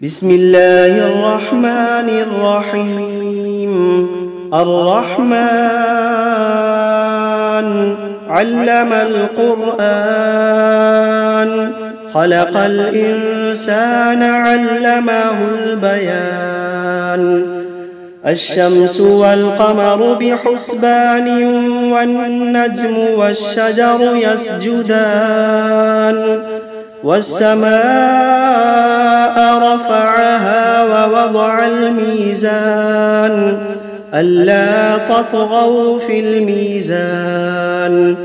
بسم الله الرحمن الرحيم. الرحمن علم القرآن، خلق الإنسان علمه البيان. الشمس والقمر بحسبان، والنجم والشجر يسجدان. والسماء رفعها ووضع الميزان، ألا تطغوا في الميزان.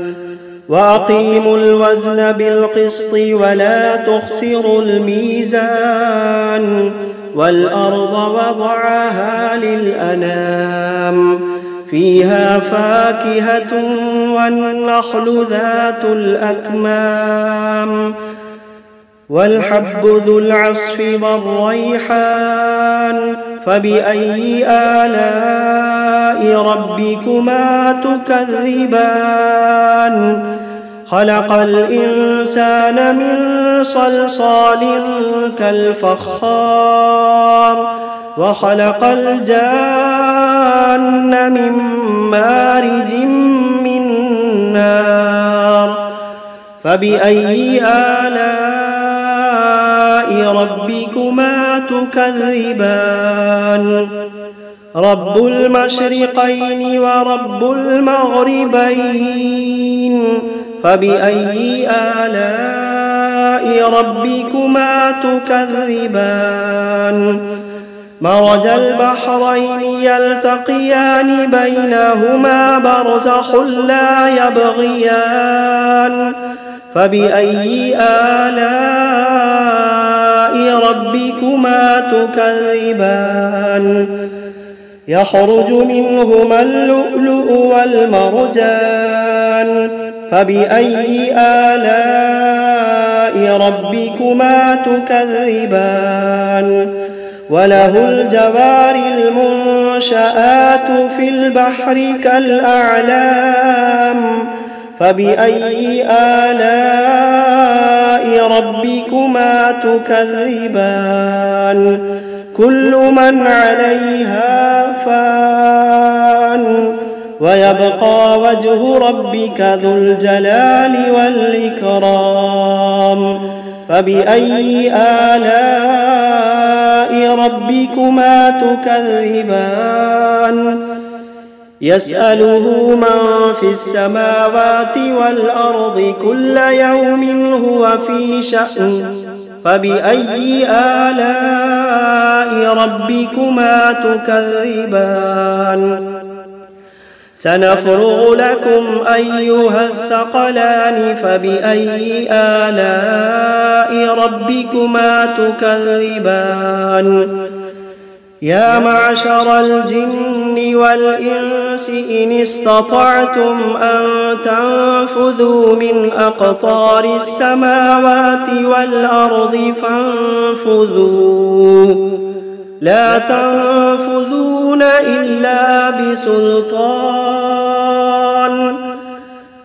وأقيموا الوزن بالقسط ولا تخسروا الميزان. والأرض وضعها للأنام، فيها فاكهة والنخل ذات الأكمام. والحب ذو العصف والريحان، فبأي آلاء ربكما تكذبان. خلق الإنسان من صلصال كالفخار، وخلق الجان من مارج من نار. فبأي آلاء ربكما تكذبان. رب المشرقين ورب المغربين، فبأي آلاء ربكما تكذبان. مرج البحرين يلتقيان، بينهما برزخ لا يبغيان. فبأي آلاء ربكما تكذبان. يخرج منهما اللؤلؤ والمرجان، فبأي آلاء ربكما تكذبان. وله الجوار المنشآت في البحر كالأعلام، فبأي آلاء ربكما تكذبان. كل من عليها فان، ويبقى وجه ربك ذو الجلال والإكرام. فبأي آلاء ربكما تكذبان. يسأله من في السماوات والأرض كل يوم هو في شأن. فبأي آلاء ربكما تكذبان. سنفرغ لكم أيها الثقلان، فبأي آلاء ربكما تكذبان. يا معشر الجن والإنس إن استطعتم أن تنفذوا من أقطار السماوات والأرض فانفذوا، لا تنفذون إلا بسلطان.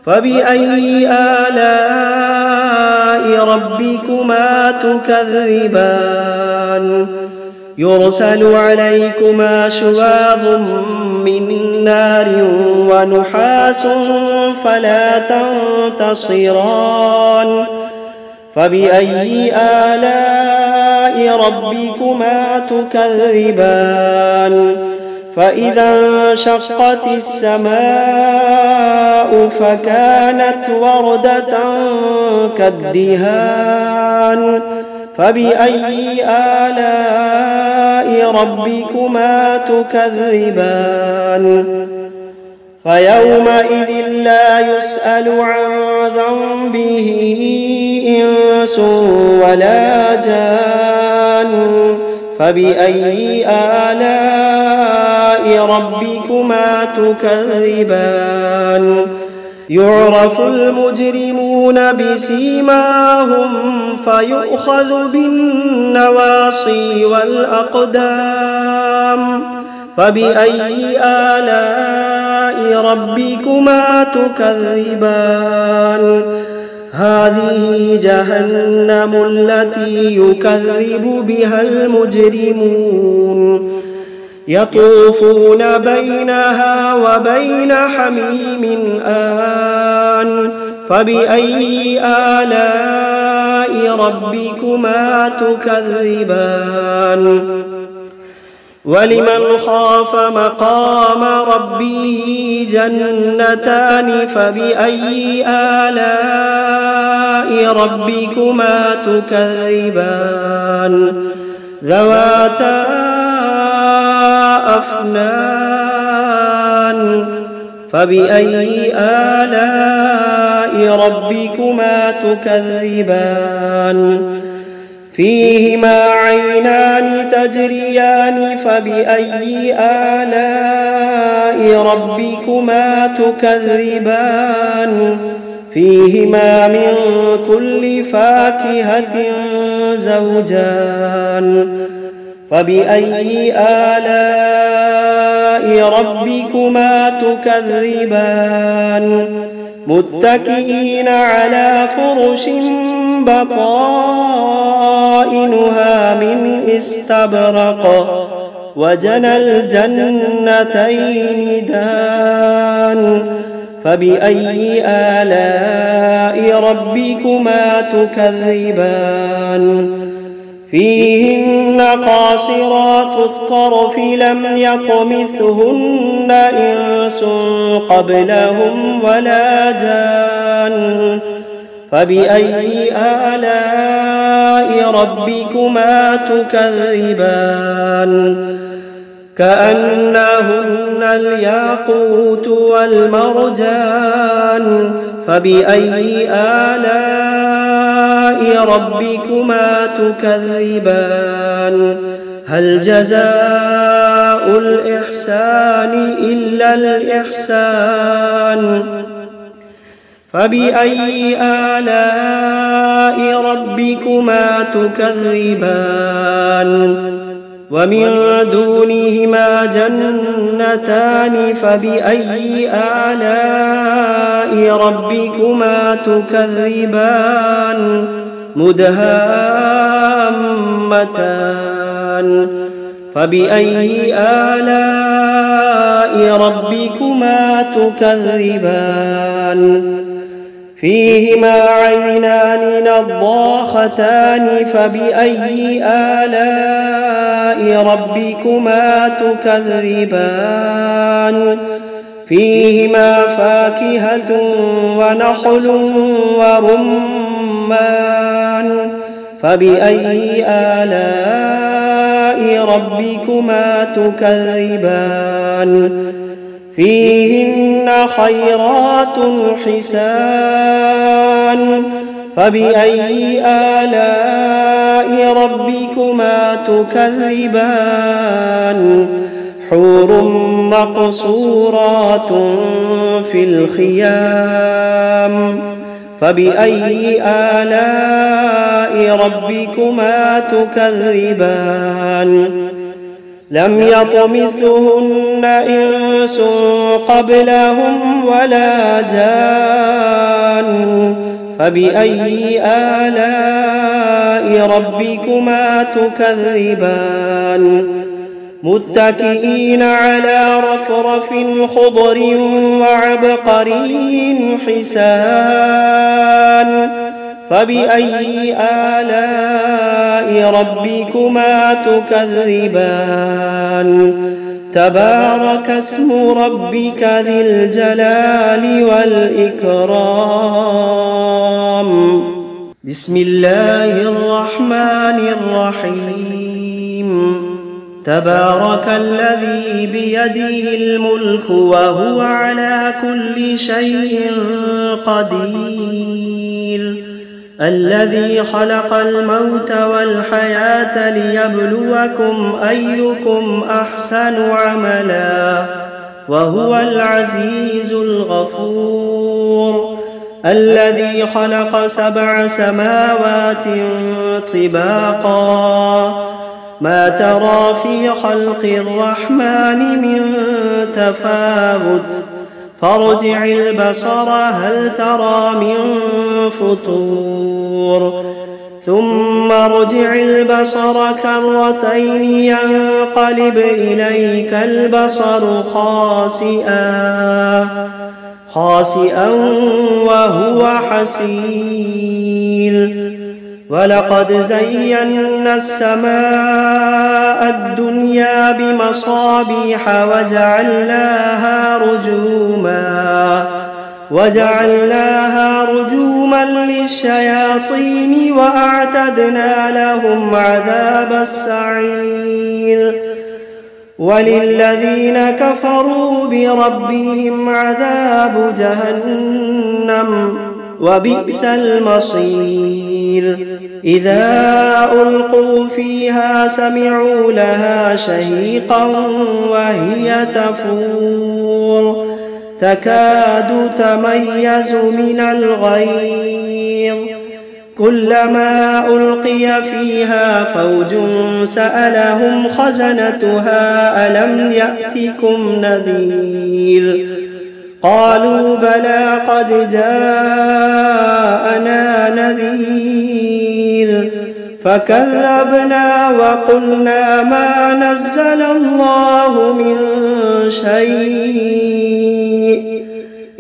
فبأي آلاء ربكما تكذبان. يرسل عليكما شواظ من نار ونحاس فلا تنتصران. فبأي آلاء ربكما تكذبان. فإذا انشقت السماء فكانت وردة كالدهان. فبأي آلاء ربكما تكذبان. فيومئذ لا يسأل عن ذنبه إنس ولا جان. فبأي آلاء ربكما تكذبان. يعرف المجرمون بسيماهم، فيؤخذ بالنواصي والأقدام. فبأي آلاء ربكما تكذبان. هذه جهنم التي يكذب بها المجرمون يطوفون بينها وبين حميم آن فبأي آلاء ربكما تكذبان ولمن خاف مقام ربه جنتان فبأي آلاء ربكما تكذبان ذواتا أفنان فبأي آلاء ربكما تكذبان فيهما عينان تجريان فبأي آلاء ربكما تكذبان فيهما من كل فاكهة زوجان فبأي آلاء ربكما تكذبان متكئين على فرش بطائنها من استبرق وجنى الجنتين دان فبأي آلاء ربكما تكذبان فيهن قاصرات الطرف لم يطمثهن إنس قبلهم ولا جان فبأي آلاء ربكما تكذبان كأنهن الياقوت والمرجان فبأي آلاء ربكما تكذبان هل جزاء الإحسان إلا الإحسان فبأي آلاء ربكما تكذبان ومن دونهما جنتان فبأي آلاء ربكما تكذبان مدهامتان فبأي آلاء ربكما تكذبان فيهما عينان نضاختان فبأي آلاء ربكما تكذبان فيهما فاكهة ونخل ورمان فبأي آلاء ربكما تكذبان فيهن خيرات حسان فبأي آلاء ربكما تكذبان حور مقصورات في الخيام فبأي آلاء ربكما تكذبان لم يطمثهن إنس قبلهم ولا جان فبأي آلاء ربكما تكذبان متكئين على رفرف خضر وعبقري حسان فبأي آلاء ربكما تكذبان تبارك اسم ربك ذي الجلال والإكرام بسم الله الرحمن الرحيم تبارك الذي بيده الملك وهو على كل شيء قدير الذي خلق الموت والحياة ليبلوكم أيكم أحسن عملا وهو العزيز الغفور الذي خلق 7 سماوات طباقا ما ترى في خلق الرحمن من تفاوت فارجع البصر هل ترى من فطور ثم ارجع البصر كرتين ينقلب إليك البصر خاسئا وهو حسير ولقد زينا السماء الدنيا بمصابيح وجعلناها رجوما للشياطين وأعتدنا لهم عذاب السعير وللذين كفروا بربهم عذاب جهنم وبئس المصير إذا ألقوا فيها سمعوا لها شهيقا وهي تفور تكاد تميز من الغيظ كلما ألقي فيها فوج سألهم خزنتها ألم يأتكم نذير قالوا بلى قد جاءنا نذير فكذبنا وقلنا ما نزل الله من شيء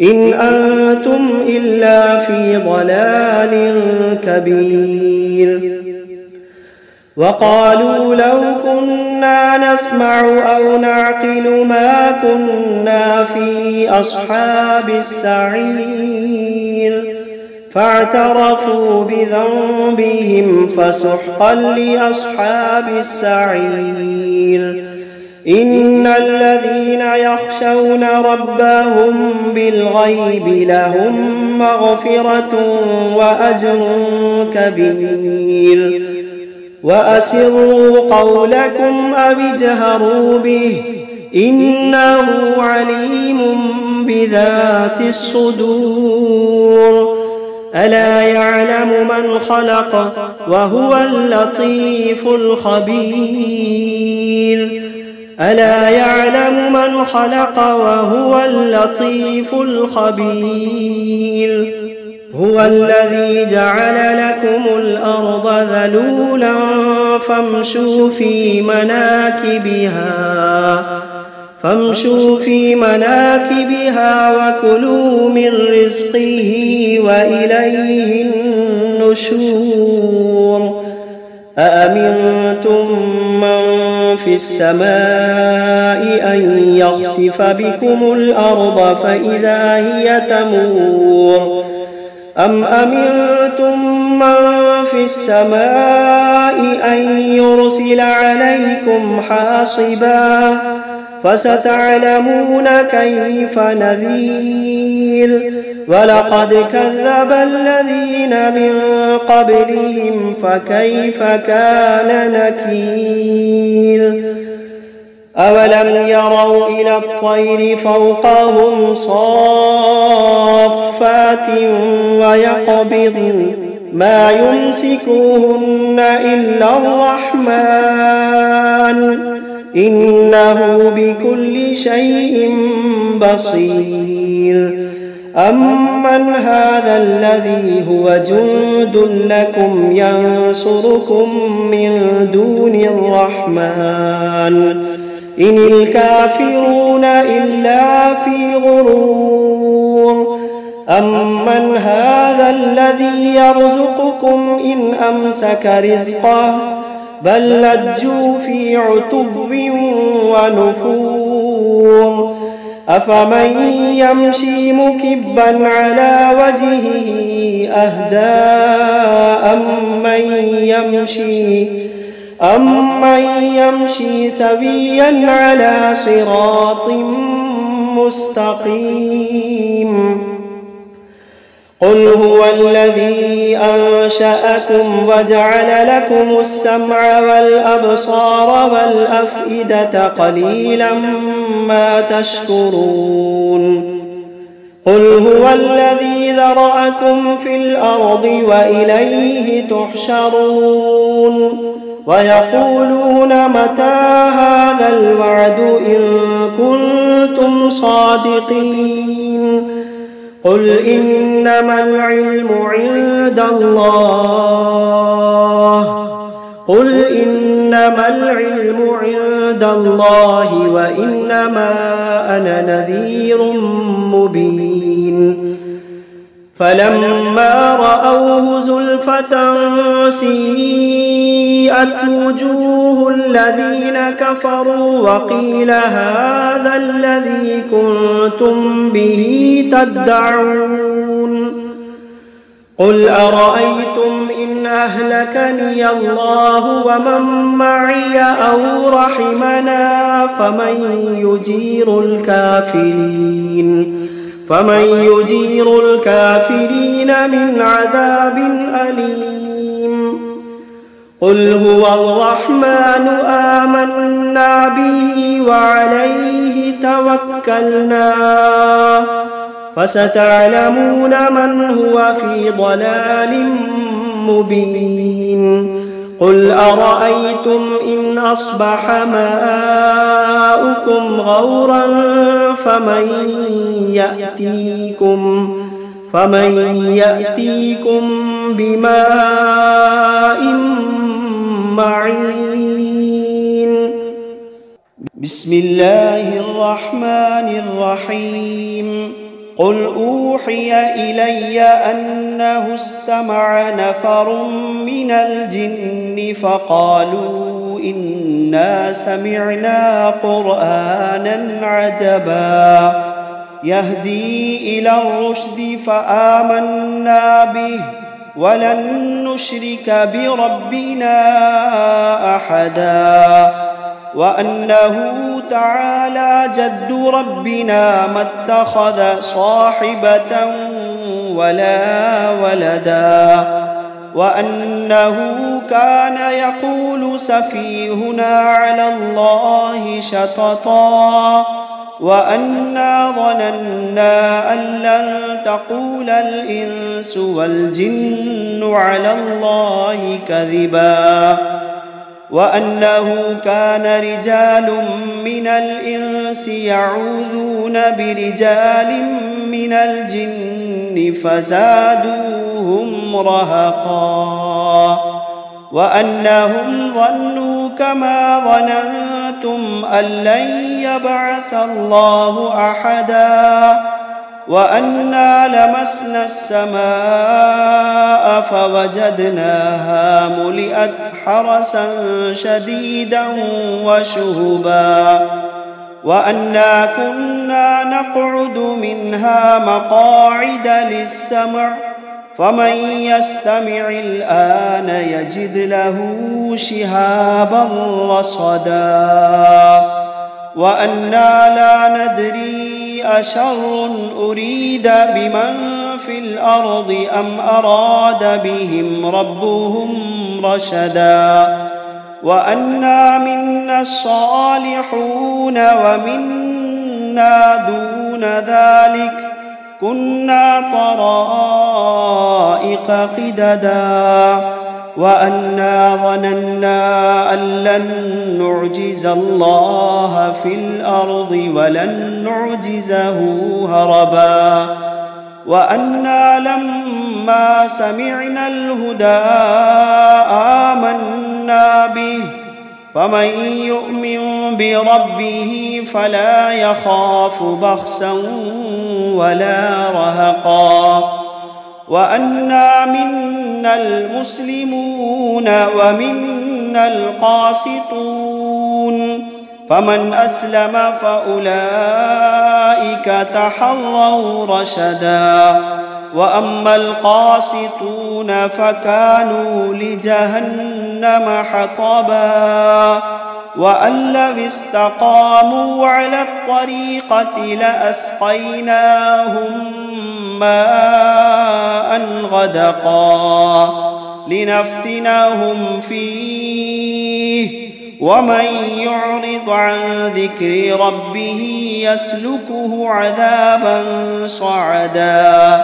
إن أنتم إلا في ضلال كبير وقالوا لو كنا نسمع أو نعقل ما كنا في أصحاب السعير فاعترفوا بذنبهم فسحقا لأصحاب السعير إن الذين يخشون ربهم بالغيب لهم مغفرة وأجر كبير وأسروا قولكم أو اجهروا به إنه عليم بذات الصدور ألا يعلم من خلق وهو اللطيف الخبير ألا يعلم من خلق وهو اللطيف الخبير هو الذي جعل لكم الأرض ذلولا فامشوا في مناكبها وكلوا من رزقه وإليه النشور أأمنتم من في السماء أن يخسف بكم الأرض فإذا هي تمور أم أمنتم من في السماء أن يرسل عليكم حاصبا فستعلمون كيف نذير ولقد كذب الذين من قبلهم فكيف كان نكير أولم يروا إلى الطير فوقهم صافات ويقبضن ما يمسكوهن إلا الرحمن إنه بكل شيء بصير أمن هذا الذي هو جند لكم ينصركم من دون الرحمن إن الكافرون إلا في غرور أمن هذا الذي يرزقكم إن أمسك رزقه بل لجوا في عتب ونفور أفمن يمشي مكبا على وجهه أهدى أمن يمشي سويا على صراط مستقيم قل هو الذي أنشأكم وجعل لكم السمع والأبصار والأفئدة قليلا ما تشكرون قل هو الذي ذرأكم في الأرض وإليه تحشرون ويقولون متى هذا الوعد إن كنتم صادقين قل إنما العلم عند الله وإنما أنا نذير مبين فلما رأوه زلفة سيئت وجوه الذين كفروا وقيل هذا الذي كنتم به تدعون قل أرأيتم إن أهلكني الله ومن معي أو رحمنا فمن يجير الكافرين من عذاب أليم قل هو الرحمن آمنا به وعليه توكلنا فستعلمون من هو في ضلال مبين قل أرأيتم إن أصبح ماؤكم غورا فمن يأتيكم بماء معين بسم الله الرحمن الرحيم قل أوحي إلي أنه استمع نفر من الجن فقالوا إنا سمعنا قرآنا عجبا يهدي إلى الرشد فآمنا به ولن نشرك بربنا أحدا وأنه تعالى جد ربنا ما اتخذ صاحبة ولا ولدا وأنه كان يقول سفيهنا على الله شططا وأنا ظننا أن لن تقول الإنس والجن على الله كذبا وأنه كان رجال من الإنس يعوذون برجال من الجن فزادوهم رهقا وأنهم ظنوا كما ظننتم أن لن يبعث الله أحدا وأنا لمسنا السماء فوجدناها ملئت حرسا شديدا وشهبا وأنا كنا نقعد منها مقاعد للسمع فمن يستمع الآن يجد له شهابا رصدا وأنا لا ندري أشر أريد بمن في الأرض أم أراد بهم ربهم رشدا وأنا منا الصالحون ومنا دون ذلك كنا طرائق قددا وأنا ظننا أن لن نعجز الله في الأرض ولن نعجزه هربا وأنا لما سمعنا الهدى آمنا به فمن يؤمن بربه فلا يخاف بخسا ولا رهقا وأنا منا المسلمون ومنا القاسطون فمن أسلم فأولئك تحروا رشدا وأما القاسطون فكانوا لجهنم حطبا وأن لو استقاموا على الطريقة لأسقيناهم ماء غدقا لنفتنهم فيه ومن يعرض عن ذكر ربه يسلكه عذابا صعدا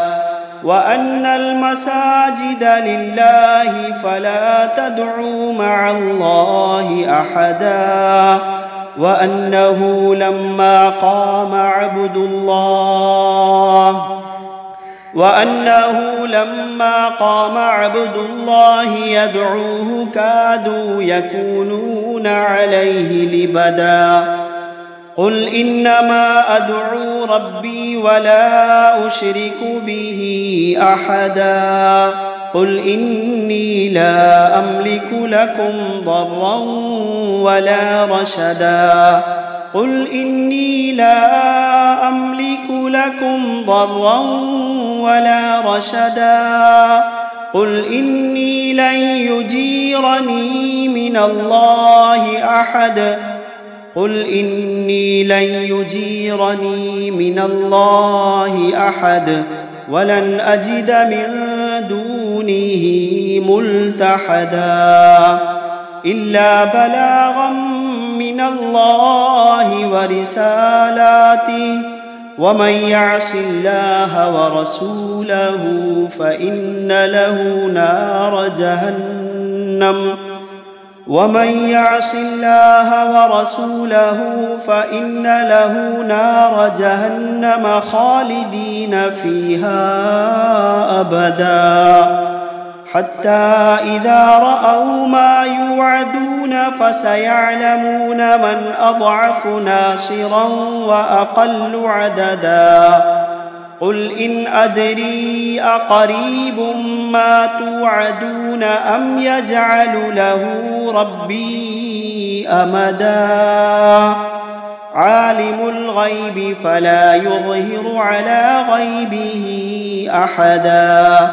وأن المساجد لله فلا تدعوا مع الله أحدا وأنه لما قام عبد الله يدعوه كادوا يكونون عليه لبدا قل إنما أدعو ربي ولا أشرك به أحدا قل إني لا أملك لكم ضرا ولا رشدا قل إني لا أملك لكم ضرا ولا رشدا قل إني لن يجيرني من الله أحد قل إني لن يجيرني من الله أحد ولن أجد من دونه ملتحدا إلا بلاغا من الله ورسالاته ومن يعص الله ورسوله فإن له نار جهنم خالدين فيها أبدا حتى إذا رأوا ما يوعدون فسيعلمون من أضعف ناصرا وأقل عددا قل إن أدري أقريب ما توعدون أم يجعل له ربي أمدا عالم الغيب فلا يظهر على غيبه أحدا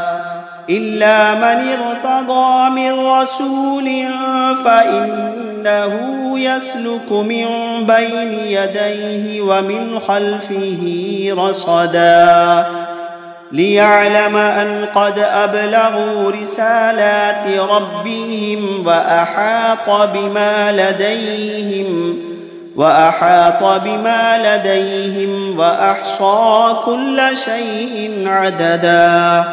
إلا من ارتضى من رسول فإنه يسلك من بين يديه ومن خلفه رصدا ليعلم أن قد أبلغوا رسالات ربهم وأحاط بما لديهم وأحصى كل شيء عددا